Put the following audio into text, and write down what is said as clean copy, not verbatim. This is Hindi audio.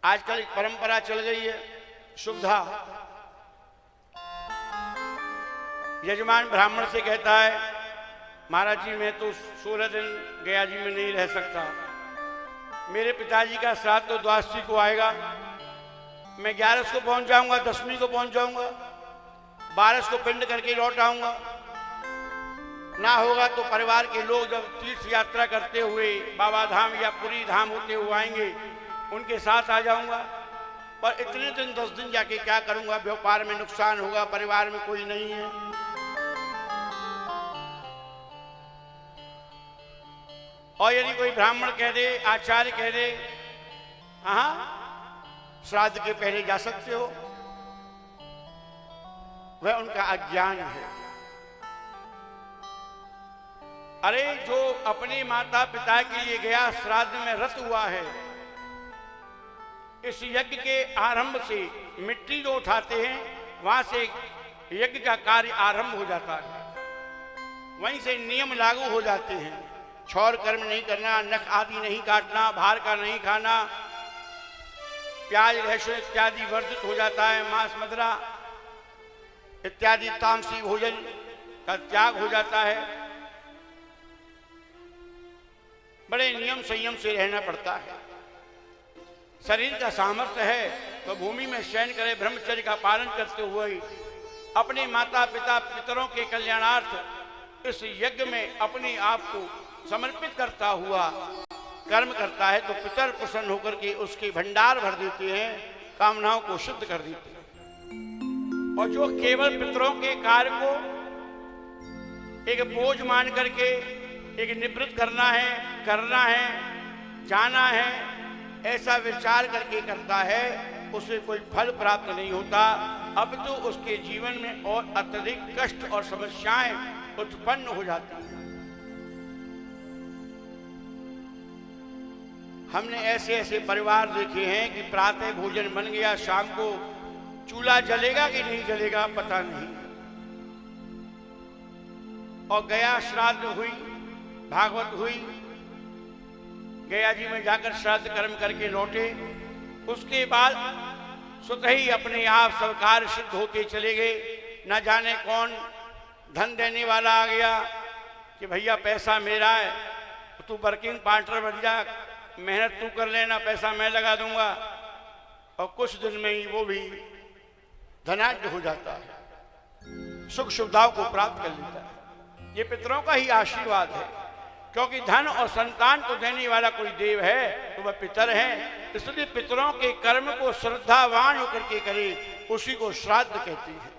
आजकल एक परंपरा चल गई है, सुविधा। यजमान ब्राह्मण से कहता है, महाराज जी मैं तो 16 दिन गया जी में नहीं रह सकता, मेरे पिताजी का श्राद्ध तो द्वादशी को आएगा, मैं 11 को पहुंच जाऊंगा, 10वीं को पहुंच जाऊंगा, 12 को पिंड करके लौट आऊंगा। ना होगा तो परिवार के लोग जब तीर्थ यात्रा करते हुए बाबा धाम या पुरी धाम होते हुए आएंगे, उनके साथ आ जाऊंगा। पर इतने दिन 10 दिन जाके क्या करूंगा, व्यापार में नुकसान होगा, परिवार में कोई नहीं है। और यदि कोई ब्राह्मण कह दे, आचार्य कह दे, हाँ श्राद्ध के पहले जा सकते हो, वह उनका अज्ञान है। अरे जो अपने माता पिता के लिए गया, श्राद्ध में रत हुआ है, इस यज्ञ के आरंभ से मिट्टी जो उठाते हैं वहां से यज्ञ का कार्य आरंभ हो जाता है, वहीं से नियम लागू हो जाते हैं। छौर कर्म नहीं करना, नख आदि नहीं काटना, बाहर का नहीं खाना, प्याज लहसुन इत्यादि वर्जित हो जाता है, मांस मदिरा इत्यादि तामसी भोजन का त्याग हो जाता है। बड़े नियम संयम से रहना पड़ता है। शरीर का सामर्थ्य है तो भूमि में शयन करे, ब्रह्मचर्य का पालन करते हुए अपने माता पिता पितरों के कल्याणार्थ इस यज्ञ में अपने आप को समर्पित करता हुआ कर्म करता है, तो पितर प्रसन्न होकर के उसके भंडार भर देते हैं, कामनाओं को शुद्ध कर देते हैं। और जो केवल पितरों के कार्य को एक बोझ मान करके एक निवृत्त करना है, जाना है, ऐसा विचार करके करता है, उसे कोई फल प्राप्त नहीं होता। अब तो उसके जीवन में और अत्यधिक कष्ट और समस्याएं उत्पन्न हो जाती हैं। हमने ऐसे ऐसे परिवार देखे हैं कि प्रातः भोजन बन गया, शाम को चूल्हा जलेगा कि नहीं जलेगा पता नहीं, और गया श्राद्ध हुई, भागवत हुई, गया जी में जाकर श्राद्ध कर्म करके लौटे, उसके बाद स्वतः ही अपने आप सब कार्य सिद्ध होते चले गए। न जाने कौन धन देने वाला आ गया कि भैया पैसा मेरा है, तू वर्किंग पार्टनर बन जा, मेहनत तू कर लेना, पैसा मैं लगा दूंगा, और कुछ दिन में ही वो भी धनाढ्य हो जाता है, सुख सुविधाओं को प्राप्त कर लेता है। ये पितरों का ही आशीर्वाद है, क्योंकि धन और संतान को देने वाला कोई देव है तो वह पितर है। इसलिए पितरों के कर्म को श्रद्धावान होकर के करे, उसी को श्राद्ध कहते हैं।